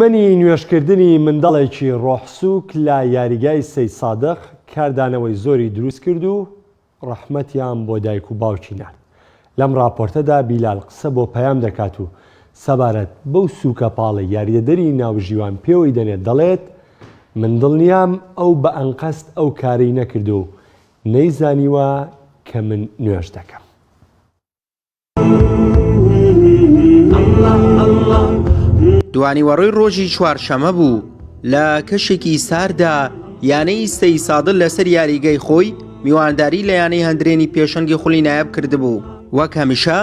منی نوێشکردنی منداڵێکی ڕۆحسووک لە یاریگای سەید سادق کاردانەوەی زۆری دروست کرد و ڕەحمەتیان بۆ دایک و باوکی نرد. لەم راپۆرتەدا بیلال قسە بۆ پەیام دەکات و سەبارەت بەو سووکە پاڵی یاریدەدەری ناوژیوان پێوەی دەنێت دەڵێت من دڵنیام ئەو بە ئەنقەست ئەو کارەی نەکردو و نەیزانیوە کە من نوێژ دەکەم. دوانیوەڕۆی ڕۆژی چوارشەمە بوو لە کەشێکی ساردا یانەی سەید سادق لەسەر یاریگای خۆی میوانداری لە یانەی هەندرێنی پێشەنگی خولی نایب کردبوو. وەک هەمیشە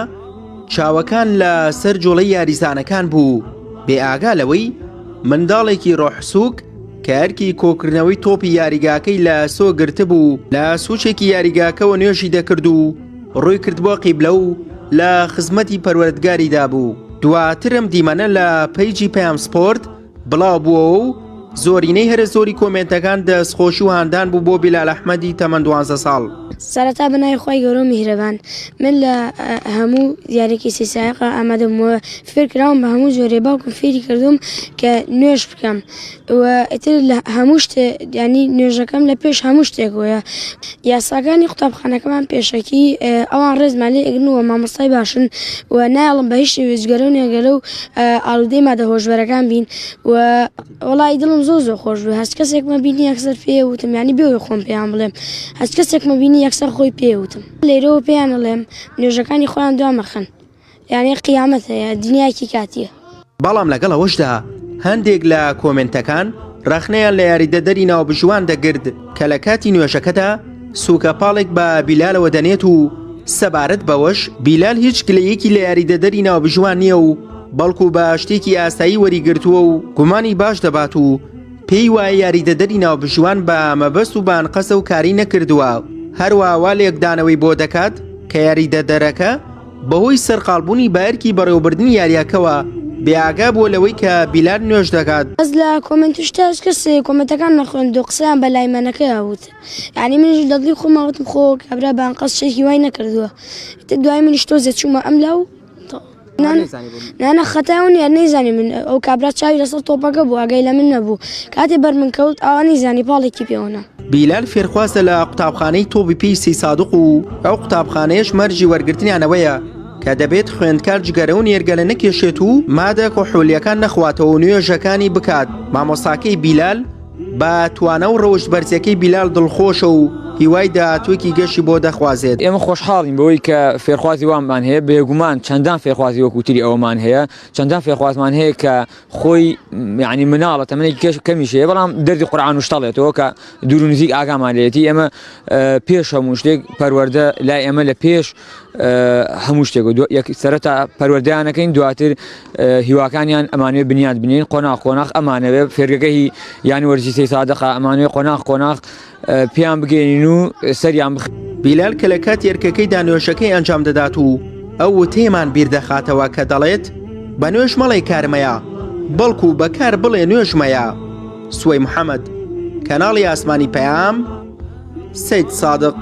چاوەکان لە سەر جۆڵەی یاریزانەکان بوو بێ ئاگا لەوەی منداڵێکی ڕۆحسووک کە ئەرکی کۆکردنەوەی تۆپی یاریگاکەی لە سۆ گرتبوو لە سوچێکی یاریگاکەوە نوێژی دەکرد و ڕووی کردبووە قیبلە و لە خزمەتی پەروەردگاریدا بوو. دواترم دیمەنە لە پەیجی پەیام سپۆرت بڵاو بووە و زۆرینەی هەرە زۆری کۆمنتەکان دەستخۆشی و هاندان بوو بۆ بیلال ئەحمەدی تەمەن 12 ساڵ. سەرەتا بەناوی خۆی گەورە و میهرەبان، من لە هەموو دیارێکی سێسایقە ئامادەمەوە فێر کراوم بە هەموو جۆرێ باوکم فێری کردوم کە نوێژ بکەم و ئیتر لە هەموو شتێ ینی نوێژەکەم لە پێش هەموو شتێکەوەیە. یاساکانی قوتابخانەکەمان پێشەکی ئەوان ڕێزمان لێ ئەگرنەوە مامۆستای باشن و نایڵم بە هیچ شێوێژگەرە و نێگەرە و ئاڵودەی مادە هۆشبەرەکان بین و وەڵی دڵم زۆر خۆش بوو. هەست کەسێکمە بینی یەکسەر پێوتم ینی بێ خۆم پێیان بڵێم هەست کەسێکمە بینی یەکسەر خۆی پێوتم. لێرەوە پێیان ئەڵێم نوێژەکانی خۆیان دوامەخەن یعنی قیامەت هەیە دنیاکی کاتیە. بەڵام لەگەڵ ئەوەشدا هەندێک لە کۆمنتەکان ڕەخنەیان لە یاریدەدەری ناوبژوان دەگرت کە لە کاتی نوێژەکەدا سووکە پاڵێک بە بیلالەوە دەنێت و سەبارەت بەوەش بیلال هیچ گلەیەکی لە یاریدەدەری ناوبژوان نییە و بەڵکو بە شتێکی ئاسایی وەریگرتووە و گومانی باش دەبات و پێی وایە یاریدەدەری ناوبژوان بە مەبەست و بانقەسە و کاری نەکردووە. هەروەها لێکدانەوەی بۆ دەکات کە یاریدەدەرەکە بەهۆی سەرقاڵبوونی بایەرکی بەڕێوەبردننی یاریەکەوە بێئاگا بووە لەوەی کە بیلال نوێژ دەکات. ئەس لە کۆمنتشتا کەس کۆمنتەکان نەخوێن دو قسەیان بە لایمانەکە هەوت یعنی منیش دەڵی خۆمەوتم خۆ کابرا بانقەس شتێکی وای نەکردووە دوای منیش تۆزێت چوومە ئەم لاو نانە خەتاون یان نەیزانی من ئەو کابرا چاوی لەسەر تۆپەکە بوو ئاگای لە من نەبوو کاتێ بەر من کەوت ئەوە نەیزانی پاڵێکی پێوەنا. بیلال فێرخوازە لە قوتابخانەی تۆپی پێی سەید سادق و ئەو قوتابخانەیەش مەرجی وەرگرتنیانەوەیە کە دەبێت خوێندکار جگەرە و نێرگەلە نەکێشێت و مادە کۆحولیەکان نەخواتەوە و نوێژەکانی بکات. مامۆستاکەی بیلال بە توانە و ڕەوشت بەرزەکەی بیلال دڵخۆشە و هیوای داهاتوویەکی گەشی بۆ دەخوازێت. ئێمە خۆشحاڵین بەوەی کە فێرخوازی وانمان هەیە بێگومان چەندان فێرخوازی وەکوتری ئەومان هەیە چەندان فێرخوازمان هەیە کە خۆی یعنی مناڵە تەمەنێکی کەمیشەیە بەڵام دەردی قورئان وشتەڵێتەوە کە دوور و نزیک ئاگامان لێتی. ئێمە پێش هەموو شتێک پەروەردە لای ئێمە لە پێش هەموو شتێک سەرەتا پەروەردەیانەکەین دواتر هیواکانیان ئەمانوێ بنیاد بنین قۆناغ ئەمانەوێ فێرگەکەی یانی وەرزی سەید سادق ئەمانوێ قۆناغ پیان بگەین و سەریان بخ. بیلال کە لە کات یەرکەکەی دانوێشەکەی ئەنجام دەدات و ئەو وتەیەمان بیر دەخاتەوە کە دەڵێت بە نوێژ مەڵێ کارمەیە بەڵکو بەکار بڵێ نوێژمەیە. سوەی محەممەد کەناڵی ئاسمانی پەیام سەید سادق.